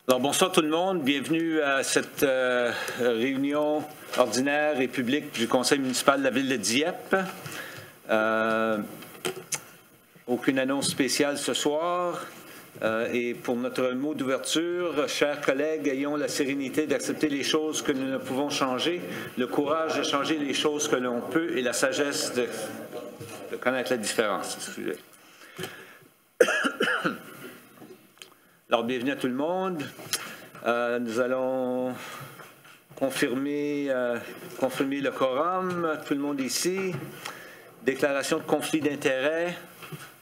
Alors, bonsoir tout le monde. Bienvenue à cette réunion ordinaire et publique du Conseil municipal de la Ville de Dieppe. Aucune annonce spéciale ce soir. Et pour notre mot d'ouverture, chers collègues, ayons la sérénité d'accepter les choses que nous ne pouvons changer, le courage de changer les choses que l'on peut et la sagesse de connaître la différence. Excusez. Alors, bienvenue à tout le monde. Nous allons confirmer le quorum. Tout le monde ici. Déclaration de conflit d'intérêts.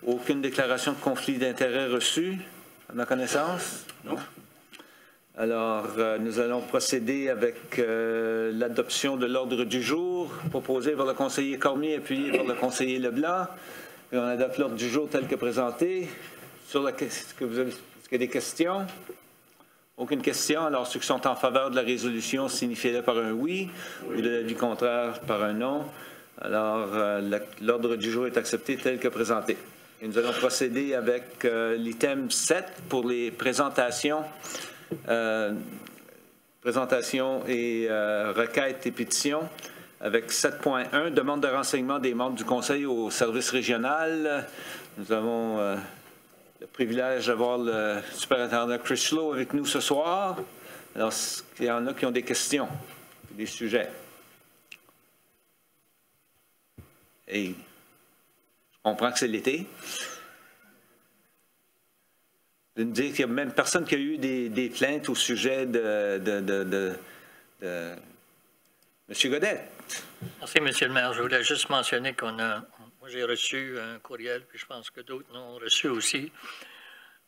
Aucune déclaration de conflit d'intérêts reçue, à ma connaissance. Non. Alors, nous allons procéder avec l'adoption de l'ordre du jour proposé par le conseiller Cormier, appuyé par le conseiller Leblanc. Et on adopte l'ordre du jour tel que présenté. Est-ce qu'il y a des questions? Aucune question. Alors, ceux qui sont en faveur de la résolution, signifiez-le par un oui, ou de l'avis contraire par un non. Alors, l'ordre du jour est accepté tel que présenté. Et nous allons procéder avec l'item 7 pour les présentations et requêtes et pétitions. Avec 7.1, demande de renseignement des membres du Conseil au service régional. Nous avons le privilège d'avoir le superintendant Critchlow avec nous ce soir. Alors, il y en a qui ont des questions, des sujets. Et je comprends que c'est l'été. De nous dire qu'il n'y a même personne qui a eu des plaintes au sujet de M. Godet. Merci, M. le maire. Je voulais juste mentionner moi, j'ai reçu un courriel, puis je pense que d'autres l'ont reçu aussi,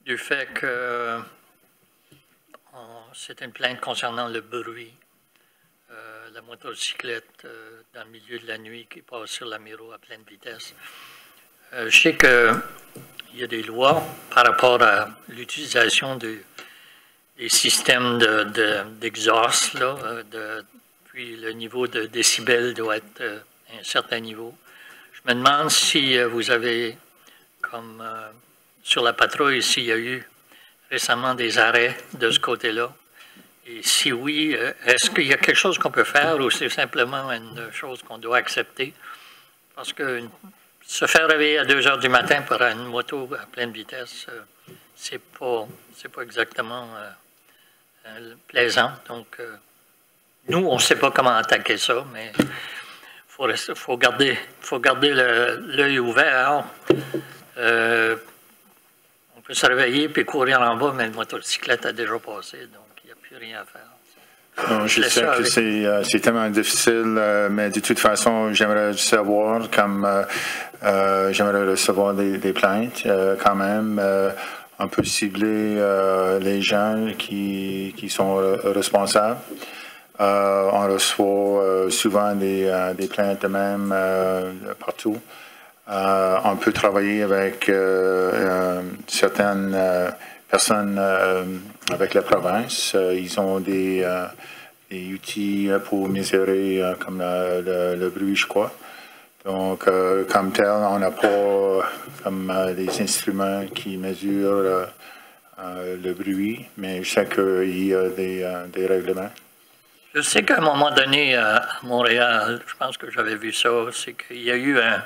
du fait que c'est une plainte concernant le bruit, la motocyclette dans le milieu de la nuit qui passe sur la Miro à pleine vitesse. Je sais qu'il y a des lois par rapport à l'utilisation des systèmes d'exhaust, puis le niveau de décibels doit être à un certain niveau. Je me demande si vous avez, comme sur la patrouille, s'il y a eu récemment des arrêts de ce côté-là. Et si oui, est-ce qu'il y a quelque chose qu'on peut faire ou c'est simplement une chose qu'on doit accepter? Parce que se faire réveiller à 2 heures du matin par une moto à pleine vitesse, c'est pas exactement plaisant. Donc, nous, on ne sait pas comment attaquer ça, mais il faut garder l'œil ouvert. On peut se réveiller puis courir en bas, mais le motocyclette a déjà passé, donc il n'y a plus rien à faire. Non, je sais que c'est tellement difficile, mais de toute façon, j'aimerais savoir, j'aimerais recevoir des plaintes quand même. On peut cibler les gens qui sont responsables. On reçoit souvent des plaintes de même partout. On peut travailler avec certaines personnes avec la province. Ils ont des outils pour mesurer comme le bruit, je crois. Donc, comme tel, on n'a pas comme des instruments qui mesurent le bruit, mais je sais qu'il y a des règlements. Je sais qu'à un moment donné, à Montréal, je pense que j'avais vu ça, c'est qu'il y a eu un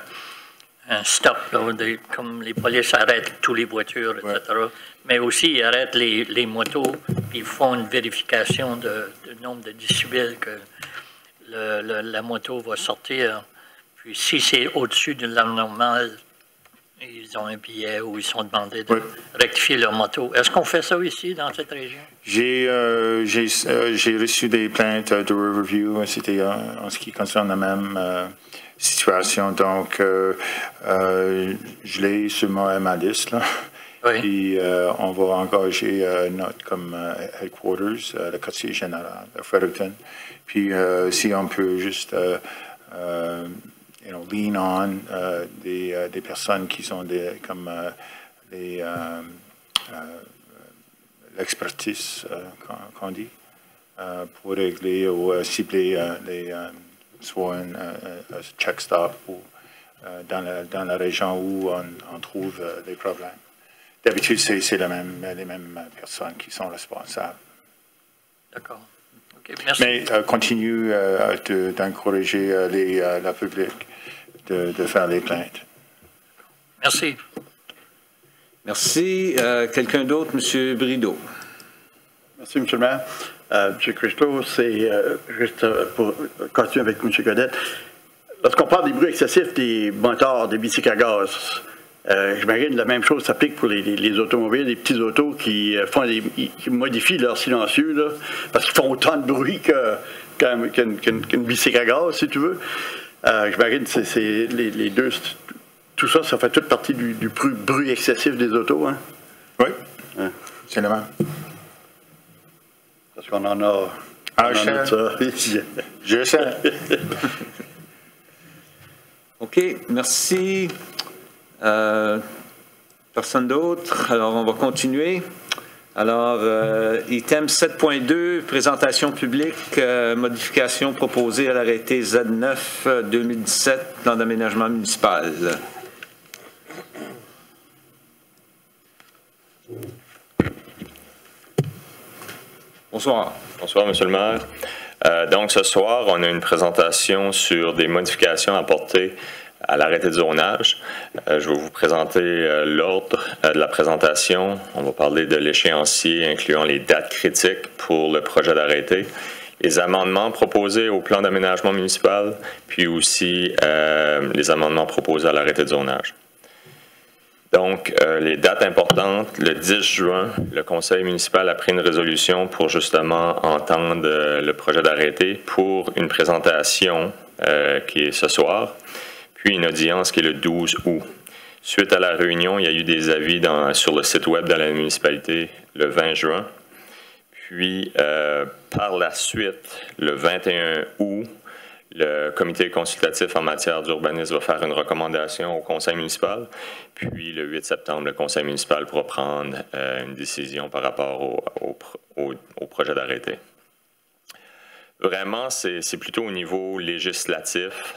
stop, là, comme les polices arrêtent toutes les voitures, etc. Ouais. Mais aussi, ils arrêtent les motos, puis ils font une vérification du nombre de décibels que la moto va sortir. Puis si c'est au-dessus de la normale, ils ont un billet où ils sont demandés de rectifier leur moto. Est-ce qu'on fait ça ici, dans cette région? J'ai reçu des plaintes de Riverview, c'était en ce qui concerne la même situation. Donc, je l'ai sur ma liste, là. Oui. Puis, on va engager notre comme headquarters, le quartier général à Fredericton. Puis, si on peut juste lean on des personnes qui sont comme l'expertise qu'on dit pour régler ou cibler soit un check stop ou dans la région où on trouve des problèmes. d'habitude, c'est les mêmes personnes qui sont responsables. D'accord. OK, merci. Mais continue d'encourager le public de faire les plaintes. Merci. Merci. Quelqu'un d'autre? M. Brideau. Merci, M. le maire. M. Christo, c'est juste pour continuer avec M. Godette. Lorsqu'on parle des bruits excessifs des motards, des bicycles à gaz, j'imagine la même chose s'applique pour les automobiles, les petits autos qui qui modifient leur silencieux, là, parce qu'ils font autant de bruit qu'une bicycle à gaz, si tu veux. J'imagine que c'est les deux. Tout ça, ça fait toute partie du bruit excessif des autos, hein? Oui, hein? C'est le même. Parce qu'on en a... Je sais. OK, merci. Personne d'autre. Alors, on va continuer. Alors, item 7.2, présentation publique, modification proposée à l'arrêté Z9 2017, plan d'aménagement municipal. Bonsoir. Bonsoir, M. le maire. Donc, ce soir, on a une présentation sur des modifications apportées à l'arrêté de zonage. Je vais vous présenter l'ordre de la présentation. On va parler de l'échéancier incluant les dates critiques pour le projet d'arrêté, les amendements proposés au plan d'aménagement municipal, puis aussi les amendements proposés à l'arrêté de zonage. Donc, les dates importantes, le 10 juin, le conseil municipal a pris une résolution pour justement entendre le projet d'arrêté pour une présentation qui est ce soir, puis une audience qui est le 12 août. Suite à la réunion, il y a eu des avis sur le site web de la municipalité le 20 juin. Puis, par la suite, le 21 août, le comité consultatif en matière d'urbanisme va faire une recommandation au conseil municipal. Puis, le 8 septembre, le conseil municipal pourra prendre une décision par rapport au projet d'arrêté. Vraiment, c'est plutôt au niveau législatif.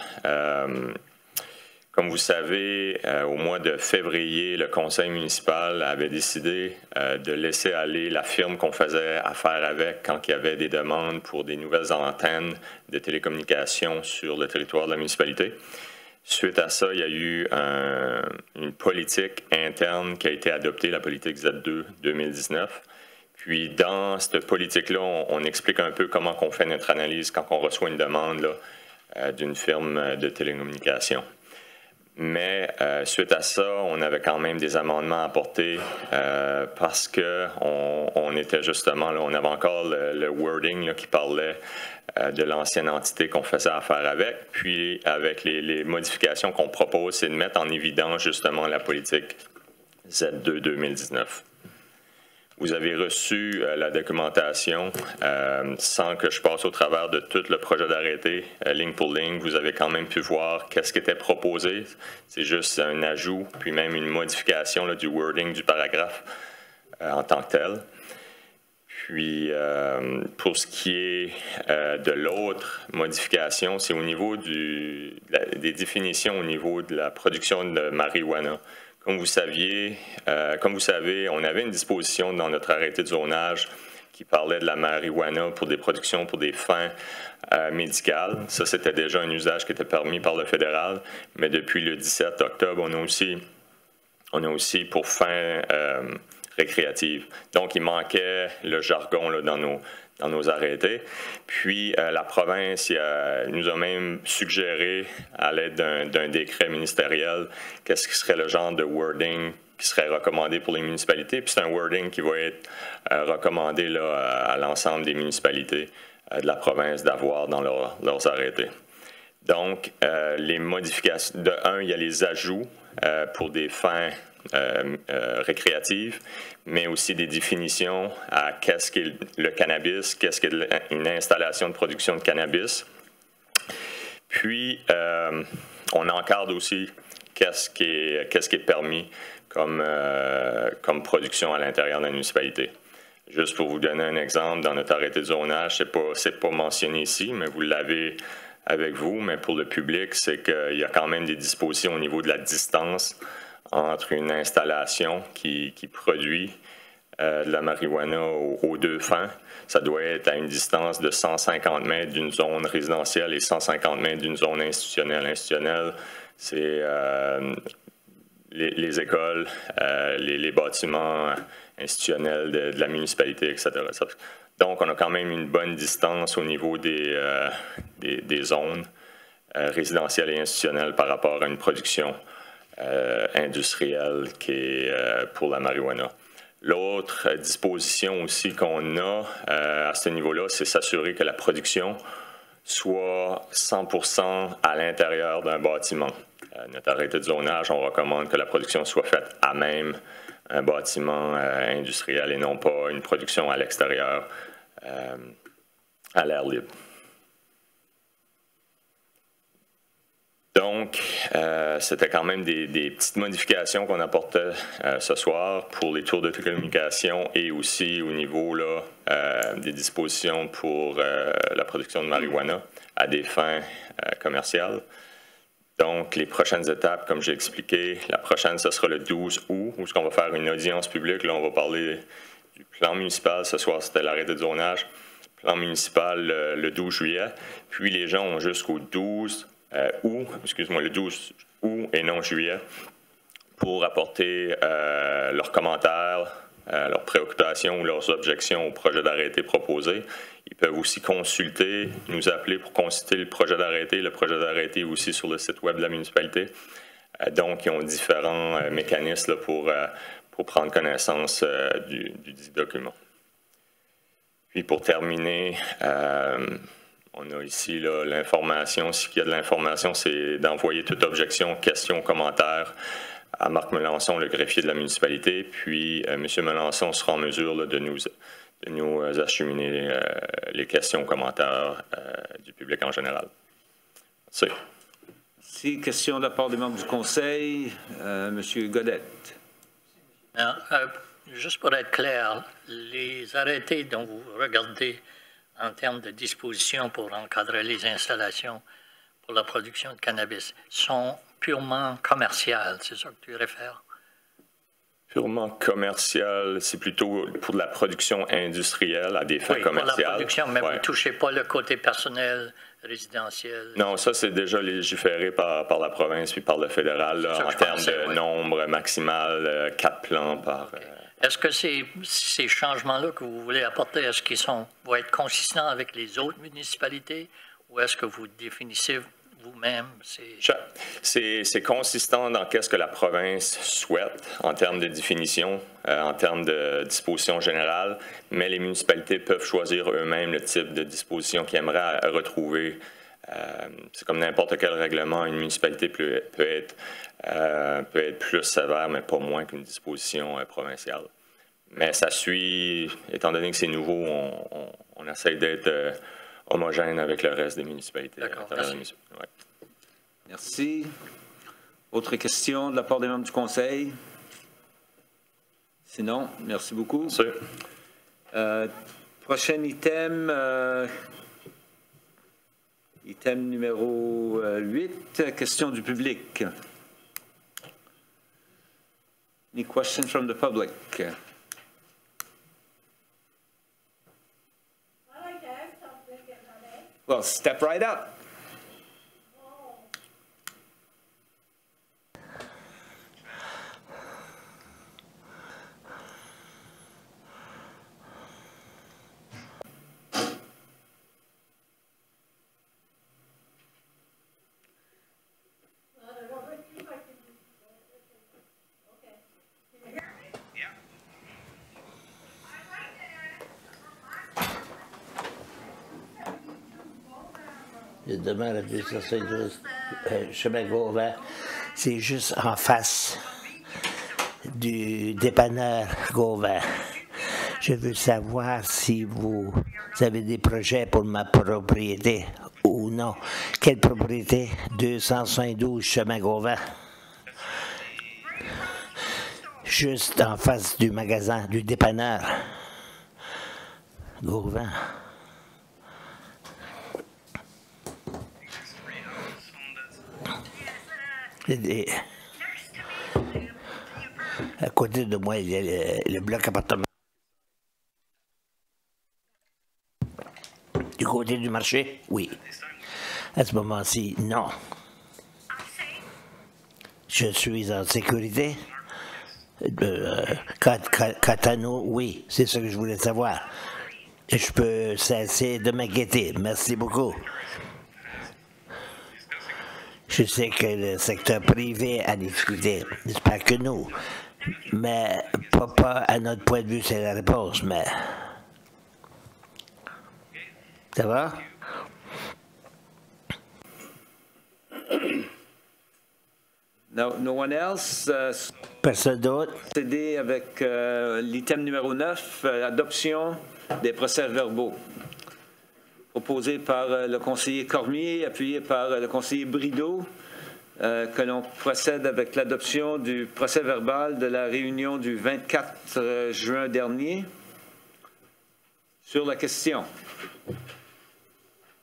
Comme vous savez, au mois de février, le conseil municipal avait décidé de laisser aller la firme qu'on faisait affaire avec quand il y avait des demandes pour des nouvelles antennes de télécommunications sur le territoire de la municipalité. Suite à ça, il y a eu une politique interne qui a été adoptée, la politique Z2 2019. Puis dans cette politique-là, on explique un peu comment on fait notre analyse quand on reçoit une demande d'une firme de télécommunications. Mais suite à ça, on avait quand même des amendements à apporter parce qu'on était justement là, on avait encore le wording là, qui parlait de l'ancienne entité qu'on faisait affaire avec. Puis avec les modifications qu'on propose, c'est de mettre en évidence justement la politique Z2 2019. Vous avez reçu la documentation sans que je passe au travers de tout le projet d'arrêté, ligne pour ligne. Vous avez quand même pu voir qu'est-ce qui était proposé. C'est juste un ajout, puis même une modification là, du wording du paragraphe en tant que tel. Puis, pour ce qui est de l'autre modification, c'est au niveau des définitions au niveau de la production de marijuana. Comme vous savez, on avait une disposition dans notre arrêté de zonage qui parlait de la marijuana pour des productions pour des fins médicales. Ça, c'était déjà un usage qui était permis par le fédéral, mais depuis le 17 octobre, on a aussi pour fins récréatives. Donc, il manquait le jargon là, dans nos arrêtés. Puis, la province nous a même suggéré, à l'aide d'un décret ministériel, qu'est-ce qui serait le genre de wording qui serait recommandé pour les municipalités. Puis, c'est un wording qui va être recommandé là, à l'ensemble des municipalités de la province d'avoir dans leurs arrêtés. Donc, les modifications, de un, il y a les ajouts pour des fins récréatives, mais aussi des définitions à qu'est-ce qu'est le cannabis, qu'est-ce qu'est une installation de production de cannabis. Puis, on encadre aussi qu'est-ce qui est permis comme production à l'intérieur de la municipalité. Juste pour vous donner un exemple, dans notre arrêté de zonage, c'est pas mentionné ici, mais vous l'avez avec vous, mais pour le public, c'est qu'il y a quand même des dispositions au niveau de la distance entre une installation qui produit de la marijuana aux deux fins. Ça doit être à une distance de 150 mètres d'une zone résidentielle et 150 mètres d'une zone institutionnelle. Institutionnelle, c'est les écoles, les bâtiments institutionnels de la municipalité, etc. Donc, on a quand même une bonne distance au niveau des zones résidentielles et institutionnelles par rapport à une production industrielle qui est pour la marijuana. L'autre disposition aussi qu'on a à ce niveau-là, c'est s'assurer que la production soit 100% à l'intérieur d'un bâtiment. Notre arrêté de zonage, on recommande que la production soit faite à même un bâtiment industriel et non pas une production à l'extérieur, à l'air libre. Donc, c'était quand même des petites modifications qu'on apportait ce soir pour les tours de télécommunication et aussi au niveau là, des dispositions pour la production de marijuana à des fins commerciales. Donc, les prochaines étapes, comme j'ai expliqué, la prochaine, ce sera le 12 août, où on va faire une audience publique. Là, on va parler du plan municipal. Ce soir, c'était l'arrêté de zonage. Plan municipal le 12 juillet. Puis, les gens ont jusqu'au 12 le 12 août et non juillet, pour apporter leurs commentaires, leurs préoccupations ou leurs objections au projet d'arrêté proposé. Ils peuvent aussi nous appeler pour consulter le projet d'arrêté. Le projet d'arrêté est aussi sur le site web de la municipalité. Donc, ils ont différents mécanismes là, pour prendre connaissance du document. Puis, pour terminer, on a ici l'information. S'il y a de l'information, c'est d'envoyer toute objection, question, commentaire à Marc Melançon, le greffier de la municipalité. Puis, M. Melançon sera en mesure là, de nous acheminer les questions, commentaires du public en général. Merci. Merci. Question de la part des membres du Conseil. M. Godette. Juste pour être clair, les arrêtés dont vous regardez en termes de dispositions pour encadrer les installations pour la production de cannabis sont purement commerciales, c'est ça que tu réfères? Purement commercial, c'est plutôt pour de la production industrielle à des fins commerciales. Pour la production, mais vous ne touchez pas le côté personnel, résidentiel? Non, ça c'est déjà légiféré par la province puis par le fédéral là, en termes de nombre maximal, 4 plans par... Okay. Est-ce que ces changements-là que vous voulez apporter, est-ce qu'ils vont être consistants avec les autres municipalités ou est-ce que vous définissez vous-même? C'est consistant dans ce que la province souhaite en termes de définition, en termes de disposition générale, mais les municipalités peuvent choisir eux-mêmes le type de disposition qu'ils aimeraient retrouver. C'est comme n'importe quel règlement, une municipalité peut être plus sévère, mais pas moins qu'une disposition provinciale. Mais ça suit, étant donné que c'est nouveau, on essaie d'être homogène avec le reste des municipalités. D'accord, merci. Ouais. Merci. Autre question de la part des membres du Conseil? Sinon, merci beaucoup. Merci. Prochain item, item numéro 8, question du public. Any questions from the public? Well, step right up. Je demeure à 272 chemin Gauvin. C'est juste en face du dépanneur Gauvin. Je veux savoir si vous avez des projets pour ma propriété ou non. Quelle propriété? 272 chemin Gauvin. Juste en face du magasin, du dépanneur Gauvin. À côté de moi, il y a le bloc appartement. Du côté du marché, oui. À ce moment-ci, non. Je suis en sécurité. Catano, oui, c'est ce que je voulais savoir. Et je peux cesser de m'inquiéter. Merci beaucoup. Je sais que le secteur privé a difficulté, c'est pas que nous. Mais pas à notre point de vue, c'est la réponse, mais... Ça va? No one else? Personne d'autre? Procéder avec l'item numéro 9, l'adoption des procès-verbaux. Proposé par le conseiller Cormier, appuyé par le conseiller Brideau, que l'on procède avec l'adoption du procès-verbal de la réunion du 24 juin dernier. Sur la question.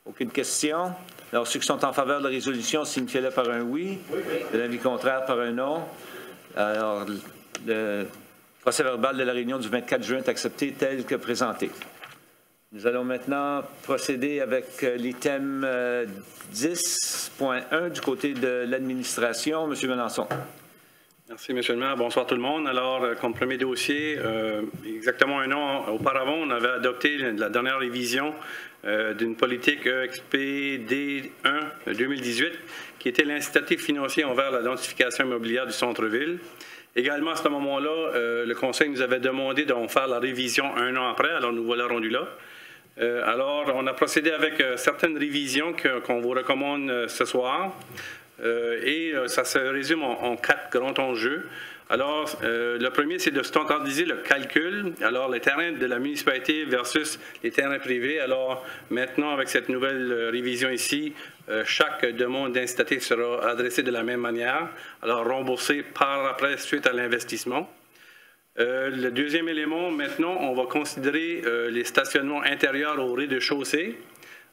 Aucune question. Alors, ceux qui sont en faveur de la résolution signifiez-le par un oui. De l'avis contraire par un non. Alors, le procès-verbal de la réunion du 24 juin est accepté tel que présenté. Nous allons maintenant procéder avec l'item 10.1 du côté de l'administration. M. Melançon. Merci, M. le maire. Bonsoir tout le monde. Alors, comme premier dossier, exactement un an auparavant, on avait adopté la dernière révision d'une politique EXPD 1 2018, qui était l'incitatif financier envers la densification immobilière du centre-ville. Également, à ce moment-là, le Conseil nous avait demandé d'en faire la révision un an après, alors nous voilà rendus là. Alors, on a procédé avec certaines révisions qu'on vous recommande ce soir. Et ça se résume en 4 grands enjeux. Alors, le premier, c'est de standardiser le calcul. Alors, les terrains de la municipalité versus les terrains privés. Alors, maintenant, avec cette nouvelle révision ici, chaque demande d'incitatif sera adressée de la même manière. Alors, remboursée par après suite à l'investissement. Le deuxième élément, maintenant, on va considérer les stationnements intérieurs au rez-de-chaussée.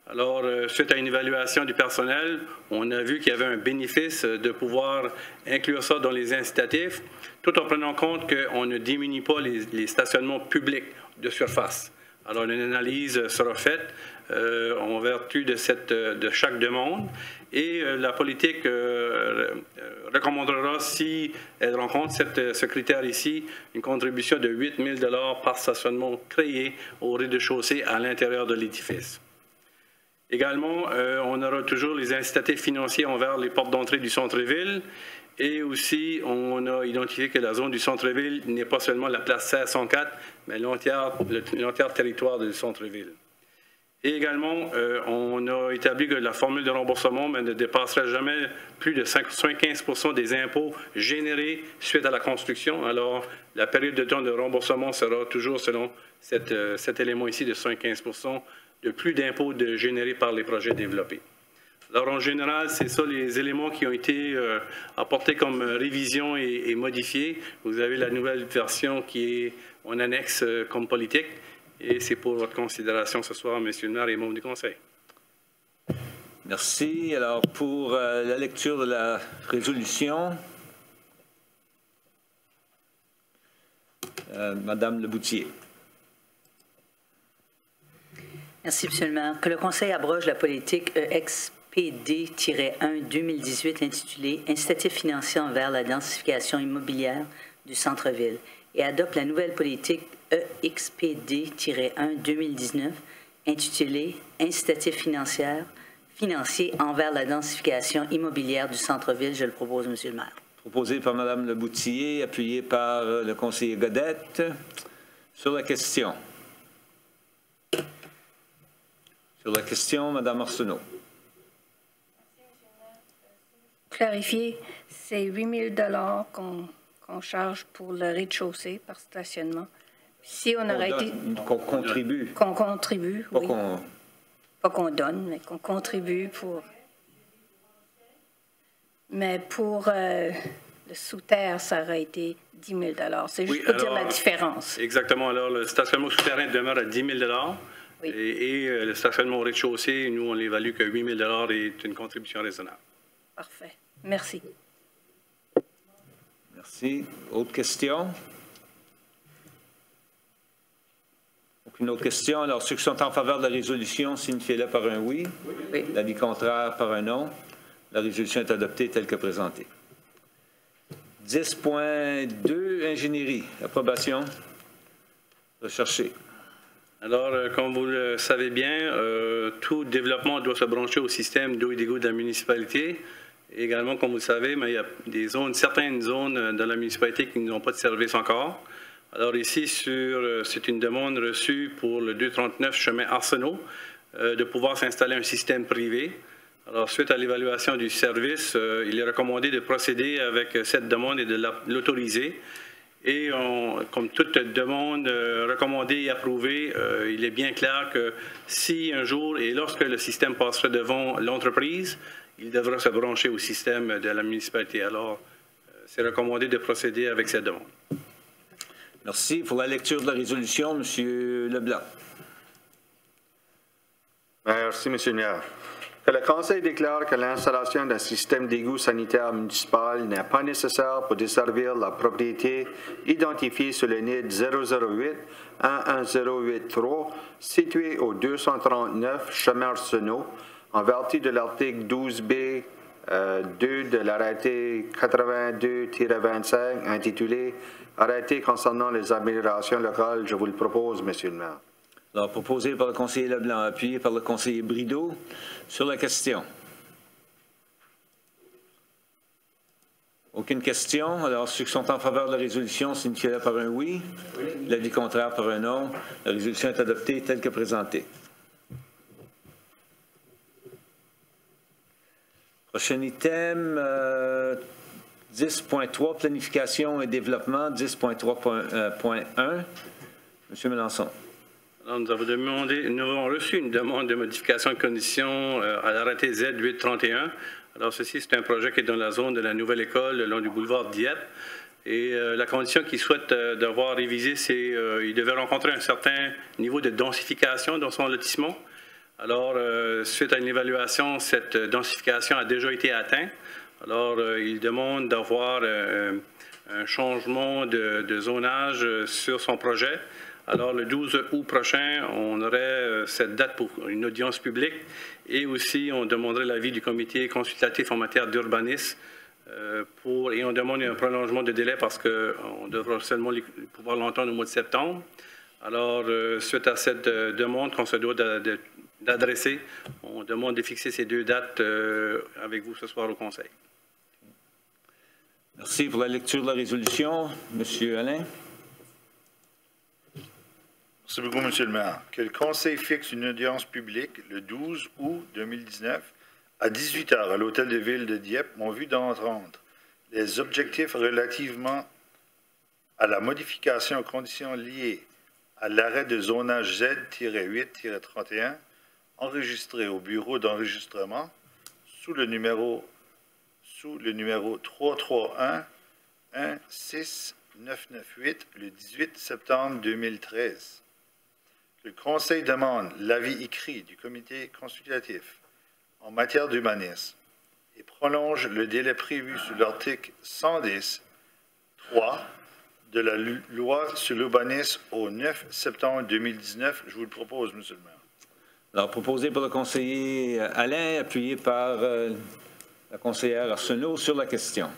Alors, suite à une évaluation du personnel, on a vu qu'il y avait un bénéfice de pouvoir inclure ça dans les incitatifs, tout en prenant compte qu'on ne diminue pas les stationnements publics de surface. Alors, une analyse sera faite en vertu de chaque demande et la politique recommandera, si elle rencontre ce critère ici, une contribution de 8 000 $ par stationnement créé au rez-de-chaussée à l'intérieur de l'édifice. Également, on aura toujours les incitatifs financiers envers les portes d'entrée du centre-ville et aussi on a identifié que la zone du centre-ville n'est pas seulement la place 1604, mais l'entière territoire du centre-ville. Et également, on a établi que la formule de remboursement ne dépasserait jamais plus de 75 % des impôts générés suite à la construction. Alors, la période de temps de remboursement sera toujours selon cet élément ici de 75 % de plus d'impôts générés par les projets développés. Alors, en général, c'est ça les éléments qui ont été apportés comme révision et modifiés. Vous avez la nouvelle version qui est en annexe comme politique. Et c'est pour votre considération ce soir, M. le maire et membres du Conseil. Merci. Alors, pour la lecture de la résolution, Mme Leboutier. Merci, M. le maire. Que le Conseil abroge la politique EXPD-1 2018 intitulée « Incitatif financier envers la densification immobilière du centre-ville » et adopte la nouvelle politique EXPD-1 2019 intitulée « Incitatif financier envers la densification immobilière du centre-ville ». Je le propose, M. le maire. Proposé par Mme Leboutier, appuyé par le conseiller Godette. Sur la question. Sur la question, Mme Arsenault. Clarifier, c'est 8 000 $ qu'on charge pour le rez-de-chaussée par stationnement. Si on aurait été... Qu'on contribue. Qu'on contribue, pas oui. Pas qu'on donne, mais qu'on contribue pour... Mais pour le sous-terre, ça aurait été 10 000 $. C'est juste pour dire la différence. Exactement. Alors, le stationnement souterrain demeure à 10 000 $. Oui. Et le stationnement au rez-de-chaussée, nous, on l'évalue que 8 000 $ est une contribution raisonnable. Parfait. Merci. Merci. Autre question? Aucune autre question? Alors, ceux qui sont en faveur de la résolution, signifiez-le par un oui. Oui. L'avis contraire par un non. La résolution est adoptée telle que présentée. 10.2, ingénierie. Approbation. Recherché. Alors, comme vous le savez bien, tout développement doit se brancher au système d'eau et d'égout de la municipalité. Et également, comme vous le savez, mais il y a des zones, certaines zones dans la municipalité qui n'ont pas de service encore. Alors ici, c'est une demande reçue pour le 239 chemin Arsenault de pouvoir s'installer un système privé. Alors, suite à l'évaluation du service, il est recommandé de procéder avec cette demande et de l'autoriser. Et comme toute demande recommandée et approuvée, il est bien clair que si un jour et lorsque le système passerait devant l'entreprise, il devra se brancher au système de la municipalité. Alors, c'est recommandé de procéder avec cette demande. Merci. Pour la lecture de la résolution, M. Leblanc. Merci, M. le maire. Que le Conseil déclare que l'installation d'un système d'égout sanitaire municipal n'est pas nécessaire pour desservir la propriété identifiée sur le NID 008-11083, située au 239 chemin Arsenault, en vertu de l'article 12B 2 de l'arrêté 82-25 intitulé « Arrêté concernant les améliorations locales ». Je vous le propose, M. le maire. Alors, proposé par le conseiller Leblanc, appuyé par le conseiller Brideau. Sur la question. Aucune question. Alors, ceux qui sont en faveur de la résolution, signifiez-le par un oui. L'avis contraire par un non. La résolution est adoptée telle que présentée. Prochain item, 10.3, planification et développement, 10.3.1. Monsieur Melançon. Alors, nous avons reçu une demande de modification de conditions à l'arrêté Z831. Alors, ceci, c'est un projet qui est dans la zone de la nouvelle école, le long du boulevard Dieppe. Et la condition qu'il souhaite d'avoir révisée, c'est qu'il devait rencontrer un certain niveau de densification dans son lotissement. Alors, suite à une évaluation, cette densification a déjà été atteinte. Alors, il demande d'avoir un changement de zonage sur son projet. Alors, le 12 août prochain, on aurait cette date pour une audience publique et aussi on demanderait l'avis du comité consultatif en matière d'urbanisme et on demande un prolongement de délai parce qu'on devra seulement pouvoir l'entendre au mois de septembre. Alors, suite à cette demande qu'on se doit d'adresser, on demande de fixer ces deux dates avec vous ce soir au Conseil. Merci pour la lecture de la résolution. Monsieur Alain. Merci beaucoup, M. le maire. Que le Conseil fixe une audience publique le 12 août 2019 à 18 h à l'Hôtel de Ville de Dieppe, en vue d'entendre les objectifs relativement à la modification aux conditions liées à l'arrêt de zonage Z-8-31 enregistré au bureau d'enregistrement sous le numéro 331-16998 le 18 septembre 2013. Le Conseil demande l'avis écrit du comité consultatif en matière d'urbanisme et prolonge le délai prévu sous l'article 110.3 de la loi sur l'urbanisme au 9 septembre 2019. Je vous le propose, M. le maire. Alors, proposé par le conseiller Alain, appuyé par la conseillère Arsenault sur la question.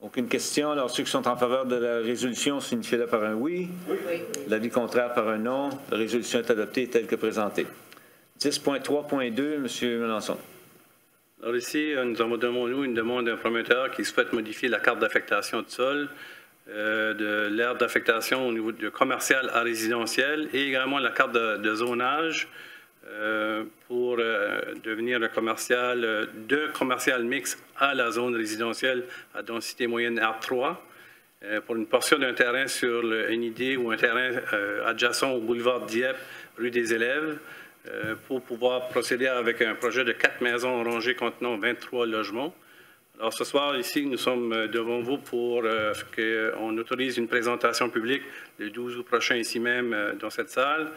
Aucune question. Alors, ceux qui sont en faveur de la résolution, signifiez-le par un oui. Oui. L'avis contraire par un non. La résolution est adoptée telle que présentée. 10.3.2, M. Melançon. Alors ici, nous avons une demande d'un promoteur qui souhaite modifier la carte d'affectation de sol de l'aire d'affectation au niveau de commercial à résidentiel et également la carte de zonage pour devenir un commercial, de commercial mixte à la zone résidentielle à densité moyenne R3 pour une portion d'un terrain sur le NID ou un terrain adjacent au boulevard Dieppe, rue des Élèves, pour pouvoir procéder avec un projet de 4 maisons rangées contenant 23 logements. Alors ce soir, ici, nous sommes devant vous pour qu'on autorise une présentation publique le 12 août prochain, ici même, dans cette salle,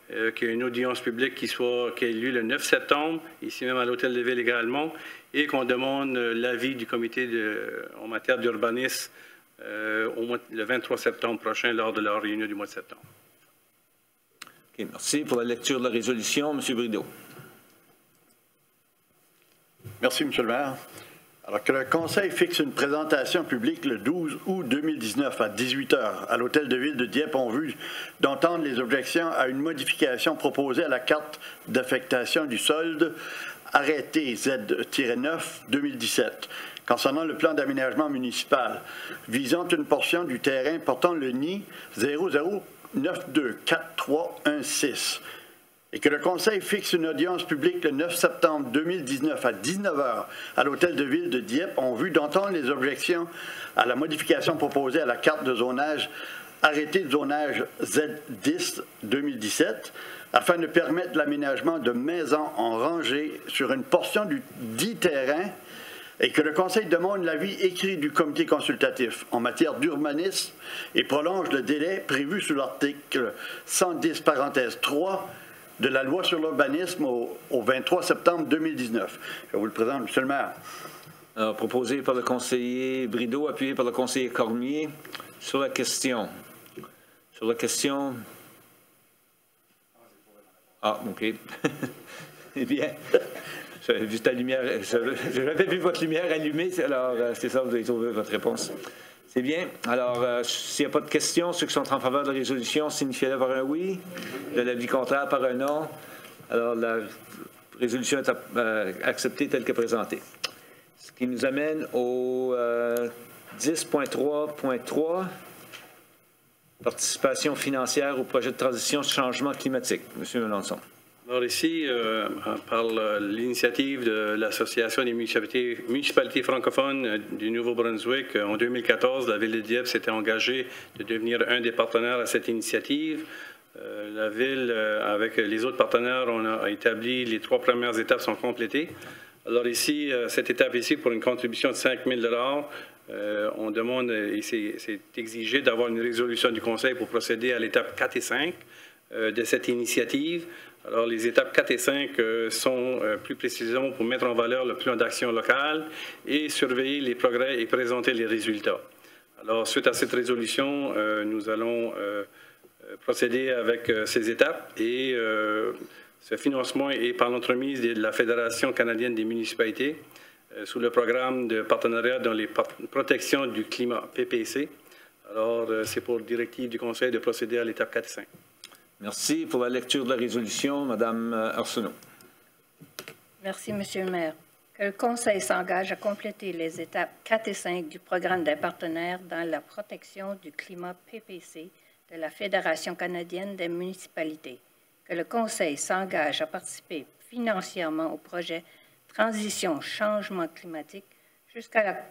qu'il y ait une audience publique qui ait lieu le 9 septembre, ici même à l'Hôtel de Ville également, et qu'on demande l'avis du comité en matière d'urbanisme le 23 septembre prochain lors de leur réunion du mois de septembre. Okay, merci. Pour la lecture de la résolution, M. Brideau. Merci, M. le maire. Alors que le Conseil fixe une présentation publique le 12 août 2019 à 18 h à l'Hôtel de Ville de Dieppe en vue d'entendre les objections à une modification proposée à la carte d'affectation du solde arrêté Z-9 2017 concernant le plan d'aménagement municipal visant une portion du terrain portant le NI 00924316 et que le Conseil fixe une audience publique le 9 septembre 2019 à 19 h à l'Hôtel de Ville de Dieppe en vue d'entendre les objections à la modification proposée à la carte de zonage arrêté de zonage Z10 2017 afin de permettre l'aménagement de maisons en rangée sur une portion du dit terrain et que le Conseil demande l'avis écrit du comité consultatif en matière d'urbanisme et prolonge le délai prévu sous l'article 110 parenthèse 3 de la loi sur l'urbanisme au 23 septembre 2019. Je vous le présente, M. le maire. Alors, proposé par le conseiller Brideau, appuyé par le conseiller Cormier. Sur la question. Sur la question. Ah, OK. Eh bien, j'avais vu ta lumière, j'avais vu votre lumière allumée, alors c'est ça, vous avez trouvé votre réponse. C'est bien. Alors, s'il n'y a pas de questions, ceux qui sont en faveur de la résolution signifient-le par un oui, de l'avis contraire par un non. Alors, la résolution est acceptée telle que présentée. Ce qui nous amène au 10.3.3, participation financière au projet de transition changement climatique. Monsieur Melançon. Alors ici, par l'initiative de l'Association des municipalités francophones du Nouveau-Brunswick, en 2014, la Ville de Dieppe s'était engagée de devenir un des partenaires à cette initiative. La Ville, avec les autres partenaires, on a établi les 3 premières étapes sont complétées. Alors ici, cette étape ici, pour une contribution de 5 000 $, on demande, et c'est exigé d'avoir une résolution du Conseil pour procéder à l'étape 4 et 5 de cette initiative. Alors, les étapes 4 et 5 sont plus précisément pour mettre en valeur le plan d'action local et surveiller les progrès et présenter les résultats. Alors, suite à cette résolution, nous allons procéder avec ces étapes et ce financement est par l'entremise de la Fédération canadienne des municipalités sous le programme de partenariat dans les protections du climat, PPC. Alors, c'est pour directive du Conseil de procéder à l'étape 4 et 5. Merci. Pour la lecture de la résolution, Mme Arsenault. Merci, Monsieur le maire. Que le Conseil s'engage à compléter les étapes 4 et 5 du programme des partenaires dans la protection du climat PPC de la Fédération canadienne des municipalités. Que le Conseil s'engage à participer financièrement au projet Transition Changement climatique jusqu'à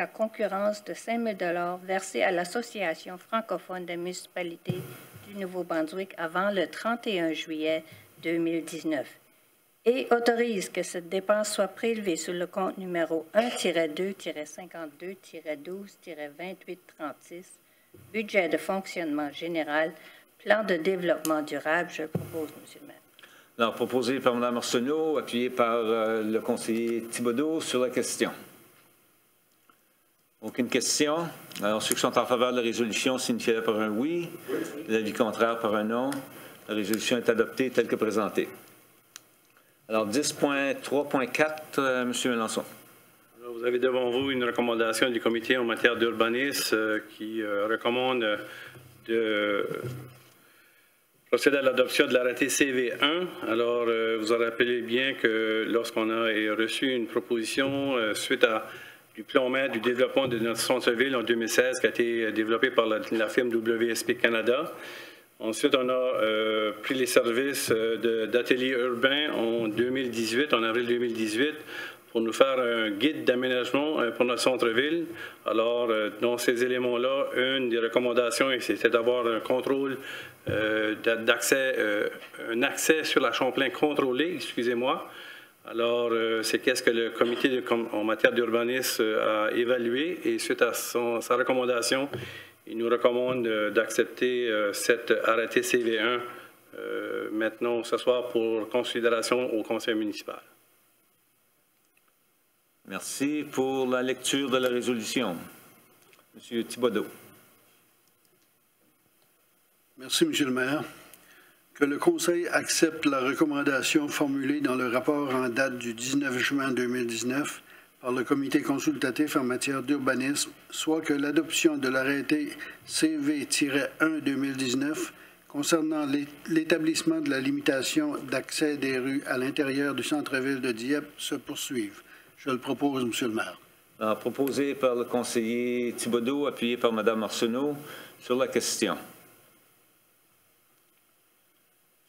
concurrence de 5 000 $ versés à l'Association francophone des municipalités du Nouveau-Brunswick avant le 31 juillet 2019 et autorise que cette dépense soit prélevée sur le compte numéro 1-2-52-12-2836, budget de fonctionnement général, plan de développement durable. Je le propose, M. le maire. Alors, proposé par Mme Arsenault, appuyé par le conseiller Thibodeau sur la question. Aucune question. Alors, ceux qui sont en faveur de la résolution signifient par un oui. L'avis contraire par un non. La résolution est adoptée telle que présentée. Alors, 10.3.4, M. Melançon. Alors, vous avez devant vous une recommandation du comité en matière d'urbanisme qui recommande de procéder à l'adoption de l'arrêté CV1. Alors, vous vous rappelez bien que lorsqu'on a reçu une proposition suite du plan maître du développement de notre centre-ville en 2016 qui a été développé par la firme WSP Canada. Ensuite, on a pris les services d'ateliers urbains en 2018, en avril 2018, pour nous faire un guide d'aménagement pour notre centre-ville. Alors, dans ces éléments-là, une des recommandations, c'était d'avoir un contrôle d'accès, un accès sur la Champlain contrôlé, excusez-moi. Alors, c'est qu'est-ce que le comité en matière d'urbanisme a évalué et suite à sa recommandation, il nous recommande d'accepter cet arrêté CV1 maintenant ce soir pour considération au conseil municipal. Merci. Pour la lecture de la résolution, M. Thibodeau. Merci, M. le maire. Que le Conseil accepte la recommandation formulée dans le rapport en date du 19 juin 2019 par le Comité consultatif en matière d'urbanisme, soit que l'adoption de l'arrêté CV-1-2019 concernant l'établissement de la limitation d'accès des rues à l'intérieur du centre-ville de Dieppe se poursuive. Je le propose, M. le maire. Proposé par le conseiller Thibodeau, appuyé par Mme Arsenault sur la question.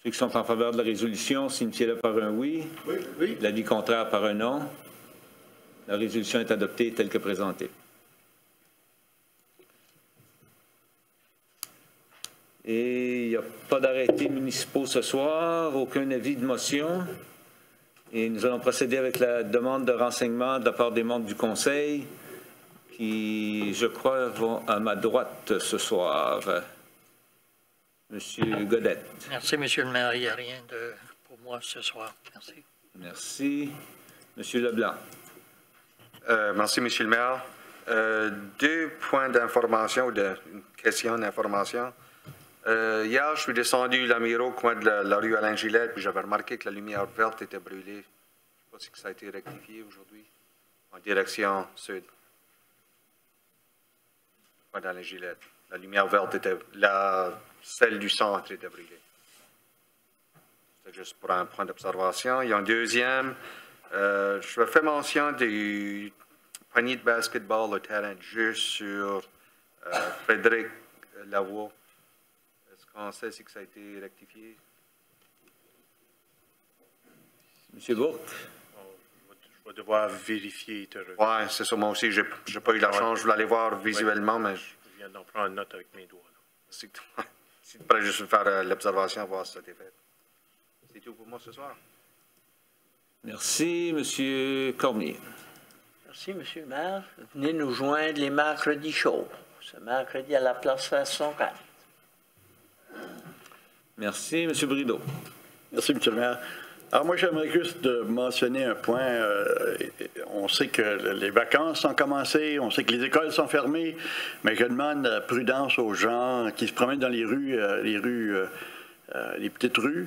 Ceux qui sont en faveur de la résolution, signifiez-le par un oui. Oui. L'avis contraire par un non. La résolution est adoptée telle que présentée. Et il n'y a pas d'arrêtés municipaux ce soir, aucun avis de motion. Et nous allons procéder avec la demande de renseignement de la part des membres du Conseil qui, je crois, vont à ma droite ce soir. Monsieur Godette. Merci, Monsieur le maire. Il n'y a rien pour moi ce soir. Merci. Merci. Monsieur Leblanc. Merci, Monsieur le maire. 2 points d'information ou une question d'information. Hier, je suis descendu l'Amiro, coin de la rue Alain Gillette, puis j'avais remarqué que la lumière verte était brûlée. Je ne sais pas si ça a été rectifié aujourd'hui, en direction sud. Coin d'Alain Gillette. La lumière verte était celle du centre était brûlée. C'était juste pour un point d'observation. Il y a un deuxième. Je fais mention du panier de basketball au terrain de jeu sur Frédéric Lavoie. Est-ce qu'on sait si ça a été rectifié? M. Bourque. Je vais devoir vérifier. Oui, c'est ça. Moi aussi, je n'ai pas eu la chance. Je voulais aller voir visuellement, mais... Je viens d'en prendre note avec mes doigts. Si tu pourrais juste faire l'observation, voir si ça a été fait. C'est tout pour moi ce soir. Merci, M. Cormier. Merci, M. le maire. Venez nous joindre les mercredis chauds. Ce mercredi à la place 64. Merci, M. Brideau. Merci, M. le maire. Alors moi, j'aimerais juste mentionner un point. On sait que les vacances sont commencées, on sait que les écoles sont fermées, mais je demande prudence aux gens qui se promènent dans les rues, les petites rues,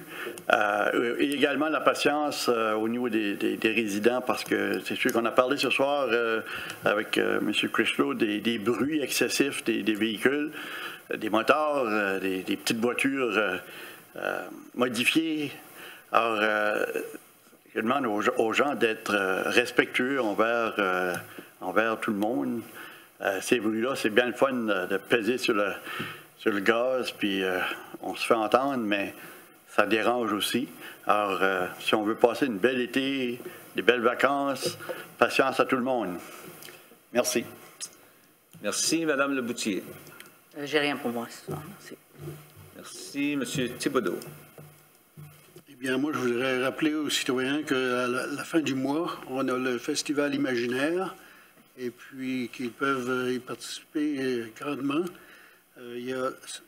et également la patience au niveau des résidents, parce que c'est sûr qu'on a parlé ce soir avec M. Crislow des bruits excessifs des véhicules, des moteurs, des petites voitures modifiées. Alors, je demande aux gens d'être respectueux envers tout le monde. Ces bruits-là, c'est bien le fun de peser sur le gaz, puis on se fait entendre, mais ça dérange aussi. Alors, si on veut passer une belle été, des belles vacances, patience à tout le monde. Merci. Merci, Mme Leboutier. J'ai rien pour moi ce soir. Merci. Merci, M. Thibodeau. Eh bien, moi, je voudrais rappeler aux citoyens qu'à la fin du mois, on a le Festival imaginaire et puis qu'ils peuvent y participer grandement.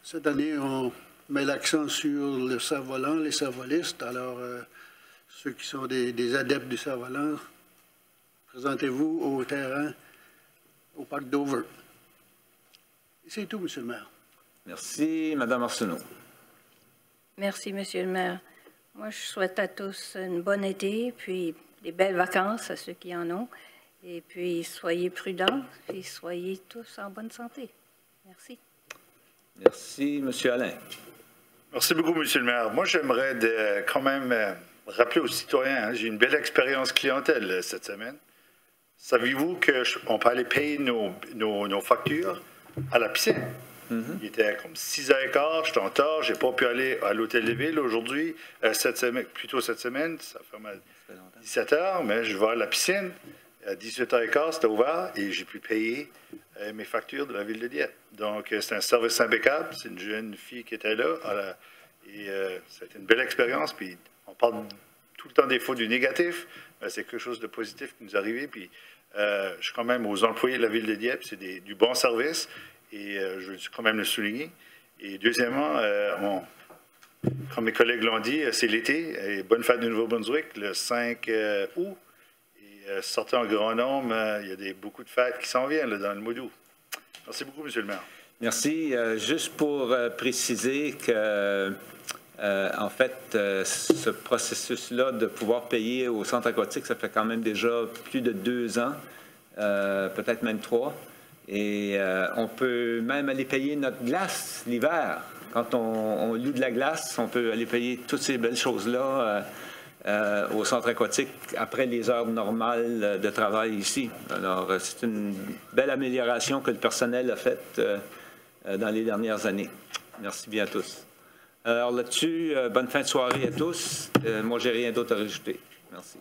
Cette année, on met l'accent sur le cerf-volant, les cerf-volistes. Alors, ceux qui sont des adeptes du cerf-volant, présentez-vous au terrain, au parc Dover. Et c'est tout, M. le maire. Merci. Mme Arsenault. Merci, M. le maire. Moi, je souhaite à tous une bonne été, puis des belles vacances à ceux qui en ont. Et puis, soyez prudents et soyez tous en bonne santé. Merci. Merci. M. Alain. Merci beaucoup, M. le maire. Moi, j'aimerais quand même rappeler aux citoyens, j'ai une belle expérience clientèle cette semaine. Saviez-vous qu'on peut aller payer nos factures à la piscine? Il était comme 6h15, j'étais en retard, je n'ai pas pu aller à l'hôtel de ville aujourd'hui, cette semaine, ça ferme à 17h, mais je vais à la piscine, à 18h15, c'était ouvert, et j'ai pu payer mes factures de la ville de Dieppe. Donc, c'est un service impeccable, c'est une jeune fille qui était là, et ça a été une belle expérience, puis on parle tout le temps des fois du négatif, c'est quelque chose de positif qui nous est arrivé. Puis, je suis quand même aux employés de la Ville de Dieppe, c'est du bon service, et je veux quand même le souligner. Et deuxièmement, comme mes collègues l'ont dit, c'est l'été, et bonne fête du Nouveau-Brunswick, le 5 août. Et sortez en grand nombre, il y a beaucoup de fêtes qui s'en viennent là, dans le mois d'août. Merci beaucoup, M. le maire. Merci. Juste pour préciser que, en fait, ce processus-là de pouvoir payer au centre aquatique, ça fait quand même déjà plus de 2 ans, peut-être même 3. Et on peut même aller payer notre glace l'hiver. Quand on loue de la glace, on peut aller payer toutes ces belles choses-là au centre aquatique après les heures normales de travail ici. Alors, c'est une belle amélioration que le personnel a faite dans les dernières années. Merci bien à tous. Alors là-dessus, bonne fin de soirée à tous. Moi, j'ai rien d'autre à rajouter. Merci.